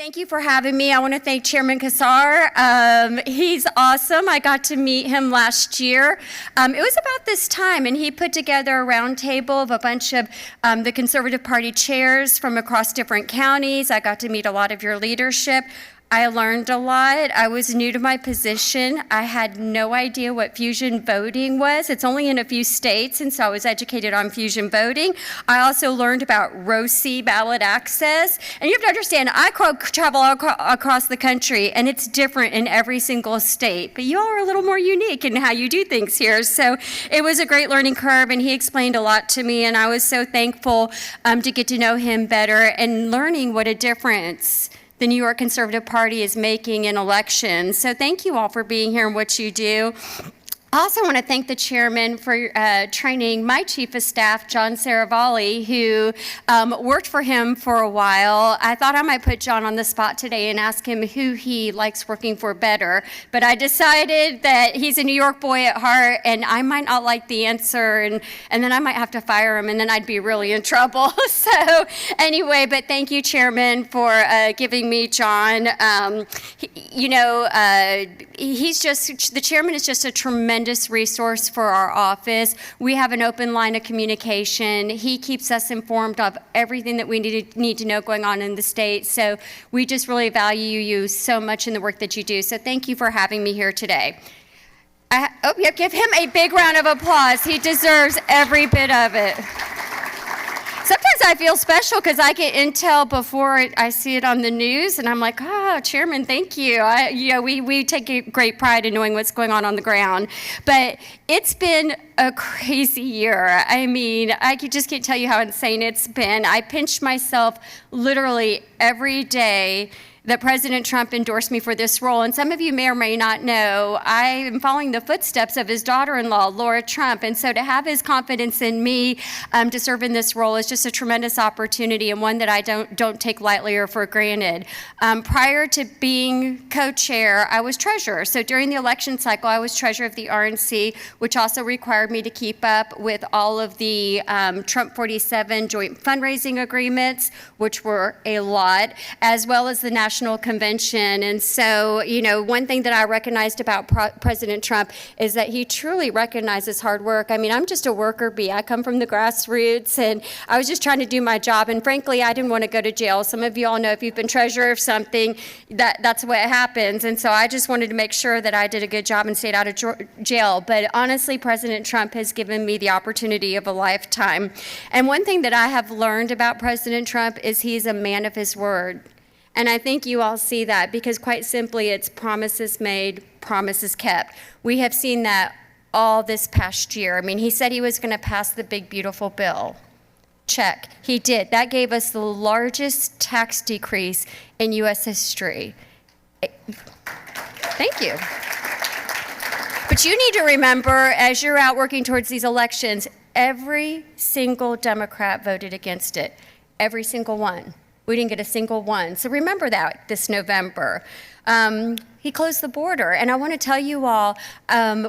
Thank you for having me. I want to thank Chairman Kassar. He's awesome. I got to meet him last year. It was about this time, and he put together a roundtable of a bunch of the Conservative Party chairs from across different counties. I got to meet a lot of your leadership. I learned a lot. I was new to my position. I had no idea what fusion voting was. It's only in a few states, and so I was educated on fusion voting. I also learned about ROSI ballot access. And you have to understand, I travel across the country, and it's different in every single state. But you all are a little more unique in how you do things here. So it was a great learning curve, and he explained a lot to me, and I was so thankful to get to know him better and learning what a difference the New York Conservative Party is making in elections. So thank you all for being here and what you do. I also want to thank the chairman for training my chief of staff, John Saravalli, who worked for him for a while. I thought I might put John on the spot today and ask him who he likes working for better, but I decided that he's a New York boy at heart, and I might not like the answer, and then I might have to fire him, and then I'd be really in trouble. So anyway, but thank you, Chairman, for giving me John. The chairman is just a tremendous resource for our office. We have an open line of communication. He keeps us informed of everything that we need to know going on in the state. So we just really value you so much in the work that you do. So thank you for having me here today. Give him a big round of applause. He deserves every bit of it. Sometimes I feel special because I get intel before I see it on the news, and I'm like, oh, Chairman, thank you. We take great pride in knowing what's going on the ground. But it's been a crazy year. I mean, just can't tell you how insane it's been. I pinch myself literally every day that President Trump endorsed me for this role. And some of you may or may not know, I am following the footsteps of his daughter-in-law, Laura Trump. And so to have his confidence in me to serve in this role is just a tremendous opportunity, and one that I don't take lightly or for granted. Prior to being co-chair, I was treasurer. So during the election cycle, I was treasurer of the RNC, which also required me to keep up with all of the Trump 47 joint fundraising agreements, which were a lot, as well as the National Convention. And so, one thing that I recognized about President Trump is that he truly recognizes hard work. I mean, I'm just a worker bee. I come from the grassroots, and I was just trying to do my job. And frankly, I didn't want to go to jail. Some of you all know if you've been treasurer of something, that's what happens. And so I just wanted to make sure that I did a good job and stayed out of jail. But honestly, President Trump has given me the opportunity of a lifetime. And one thing that I have learned about President Trump is he's a man of his word. And I think you all see that because quite simply it's promises made, promises kept. We have seen that all this past year. I mean, he said he was going to pass the big, beautiful bill. Check. He did. That gave us the largest tax decrease in U.S. history. Thank you. But you need to remember, as you're out working towards these elections, every single Democrat voted against it. Every single one. We didn't get a single one. So remember that this November. He closed the border. And I want to tell you all,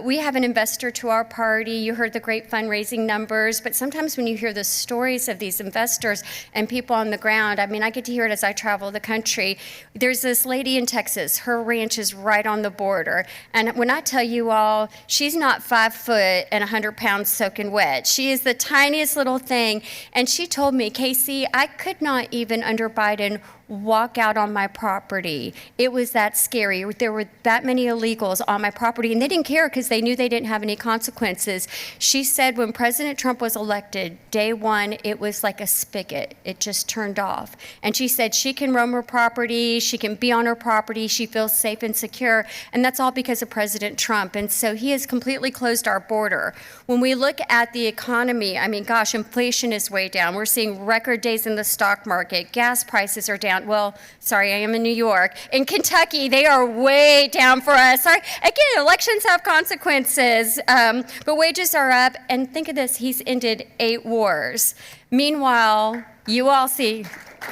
we have an investor to our party. You heard the great fundraising numbers, but sometimes when you hear the stories of these investors and people on the ground, I mean, I get to hear it as I travel the country. There's this lady in Texas. Her ranch is right on the border. And when I tell you all, she's not 5 foot and 100 pounds soaking wet. She is the tiniest little thing. And she told me, Casey, I could not even under Biden walk out on my property. It was that scary. There were that many illegals on my property, and they didn't care because they knew they didn't have any consequences. She said when President Trump was elected, day one, it was like a spigot. It just turned off. And she said she can roam her property, she can be on her property, she feels safe and secure, and that's all because of President Trump. And so he has completely closed our border. When we look at the economy, I mean, gosh, inflation is way down. We're seeing record days in the stock market. Gas prices are down. Well, sorry, I am in New York. In Kentucky, they are way down for us. Sorry. Again, elections have consequences, but wages are up. And think of this, he's ended 8 wars. Meanwhile, you all see,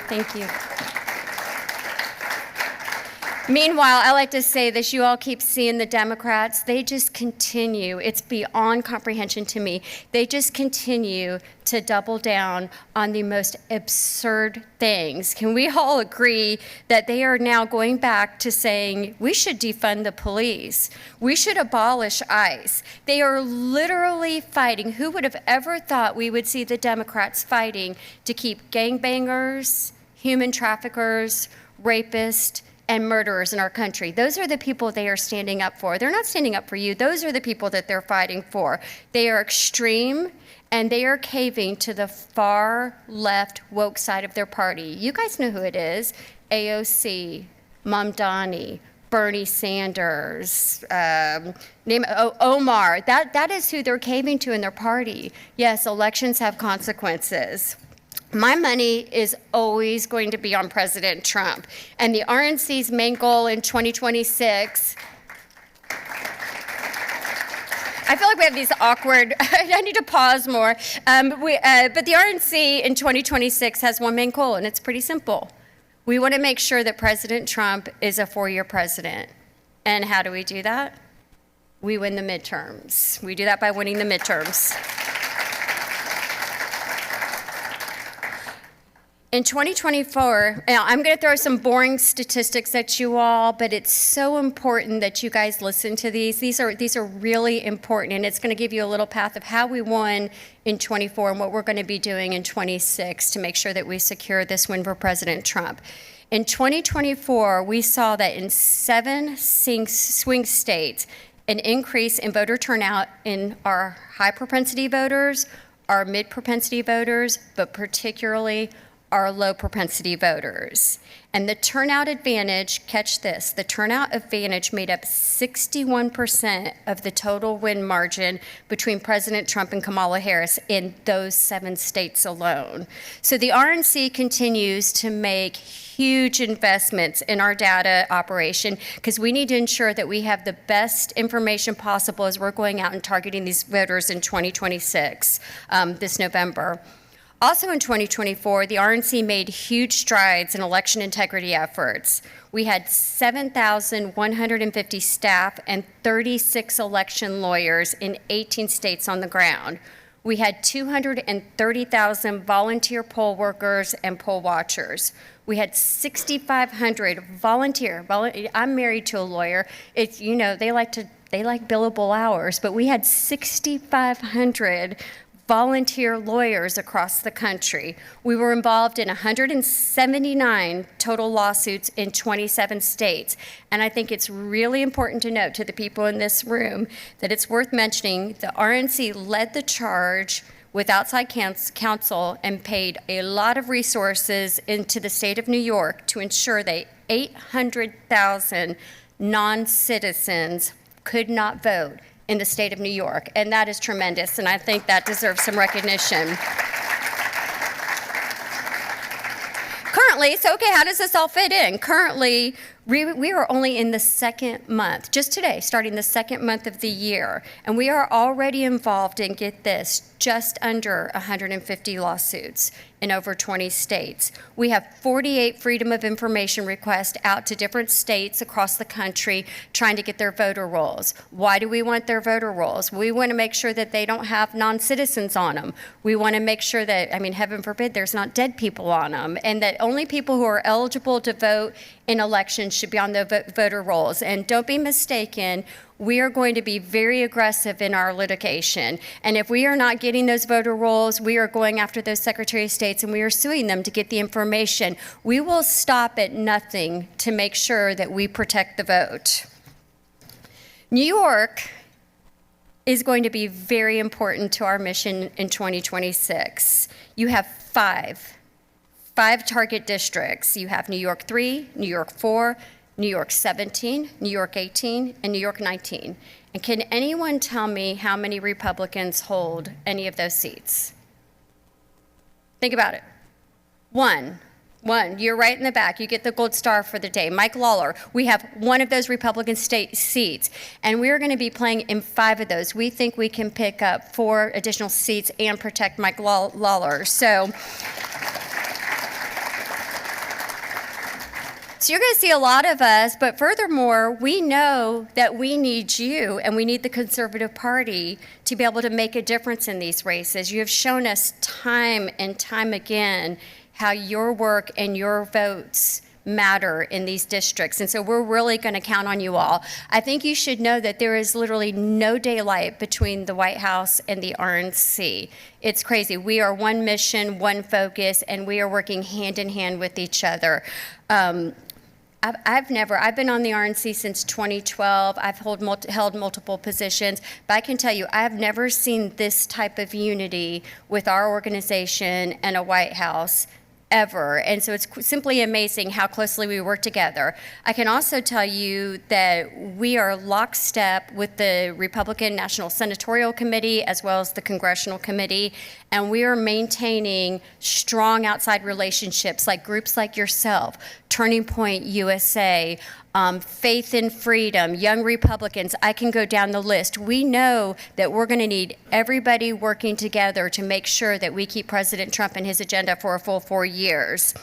thank you. Meanwhile, I like to say this, you all keep seeing the Democrats, they just continue, it's beyond comprehension to me, they just continue to double down on the most absurd things. Can we all agree that they are now going back to saying we should defund the police, we should abolish ICE? They are literally fighting. Who would have ever thought we would see the Democrats fighting to keep gangbangers, human traffickers, rapists, and murderers in our country? Those are the people they are standing up for. They're not standing up for you. Those are the people that they're fighting for. They are extreme, and they are caving to the far left woke side of their party. You guys know who it is. AOC, Mamdani, Bernie Sanders, Omar. That is who they're caving to in their party. Yes, elections have consequences. My money is always going to be on President Trump. And the RNC's main goal in 2026, I feel like we have these awkward, I need to pause more. But the RNC in 2026 has one main goal, and it's pretty simple. We want to make sure that President Trump is a 4-year president. And how do we do that? We win the midterms. We do that by winning the midterms. In 2024, now I'm going to throw some boring statistics at you all, but it's so important that you guys listen to these. These are really important, and it's going to give you a little path of how we won in 24 and what we're going to be doing in 26 to make sure that we secure this win for President Trump. In 2024, we saw that in 7 swing states, an increase in voter turnout in our high propensity voters, our mid propensity voters, but particularly are low propensity voters. And the turnout advantage, catch this, the turnout advantage made up 61% of the total win margin between President Trump and Kamala Harris in those 7 states alone. So the RNC continues to make huge investments in our data operation because we need to ensure that we have the best information possible as we're going out and targeting these voters in 2026, this November. Also in 2024, the RNC made huge strides in election integrity efforts. We had 7,150 staff and 36 election lawyers in 18 states on the ground. We had 230,000 volunteer poll workers and poll watchers. We had 6,500 volunteer. I'm married to a lawyer. It's, they like billable hours, but we had 6,500 volunteer lawyers across the country. We were involved in 179 total lawsuits in 27 states. And I think it's really important to note to the people in this room that it's worth mentioning the RNC led the charge with outside counsel and paid a lot of resources into the state of New York to ensure that 800,000 non-citizens could not vote in the state of New York, and that is tremendous, and I think that deserves some recognition. Currently, so okay, how does this all fit in? Currently, we are only in the 2nd month, just today, starting the 2nd month of the year, and we are already involved in, get this, just under 150 lawsuits in over 20 states. We have 48 Freedom of Information requests out to different states across the country trying to get their voter rolls. Why do we want their voter rolls? We want to make sure that they don't have non-citizens on them. We want to make sure that, heaven forbid, there's not dead people on them, and that only people who are eligible to vote in elections should be on the voter rolls. And don't be mistaken, we are going to be very aggressive in our litigation. And if we are not getting those voter rolls, we are going after those Secretary of States and we are suing them to get the information. We will stop at nothing to make sure that we protect the vote. New York is going to be very important to our mission in 2026. You have five target districts. You have New York 3, New York 4, New York 17, New York 18, and New York 19. And can anyone tell me how many Republicans hold any of those seats? Think about it. One. You're right in the back. You get the gold star for the day. Mike Lawler. We have one of those Republican state seats, and we're going to be playing in 5 of those. We think we can pick up 4 additional seats and protect Mike Lawler. So So you're going to see a lot of us, but furthermore, we know that we need you and we need the Conservative Party to be able to make a difference in these races. You have shown us time and time again how your work and your votes matter in these districts. And so we're really going to count on you all. I think you should know that there is literally no daylight between the White House and the RNC. It's crazy. We are one mission, one focus, and we are working hand in hand with each other. I've been on the RNC since 2012. I've held multiple positions, but I can tell you, I have never seen this type of unity with our organization and a White House ever. And so it's simply amazing how closely we work together. I can also tell you that we are lockstep with the Republican National Senatorial Committee as well as the Congressional Committee, and we are maintaining strong outside relationships like groups like yourself, Turning Point USA, Faith in Freedom, Young Republicans. I can go down the list. We know that we're going to need everybody working together to make sure that we keep President Trump and his agenda for a full 4 years.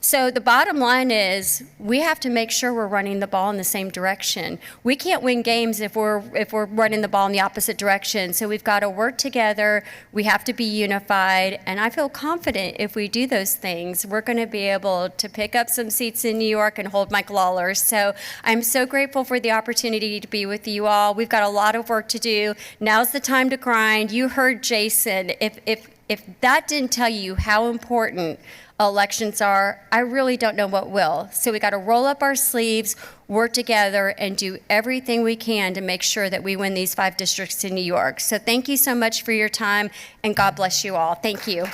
So the bottom line is we have to make sure we're running the ball in the same direction. We can't win games if we're running the ball in the opposite direction. So we've got to work together. We have to be unified. And I feel confident if we do those things, we're going to be able to pick up some seats in New York and hold Mike Lawler. So I'm so grateful for the opportunity to be with you all. We've got a lot of work to do. Now's the time to grind. You heard Jason. If that didn't tell you how important elections are, I really don't know what will. So we got to roll up our sleeves, work together, and do everything we can to make sure that we win these 5 districts in New York. So thank you so much for your time, and God bless you all. Thank you.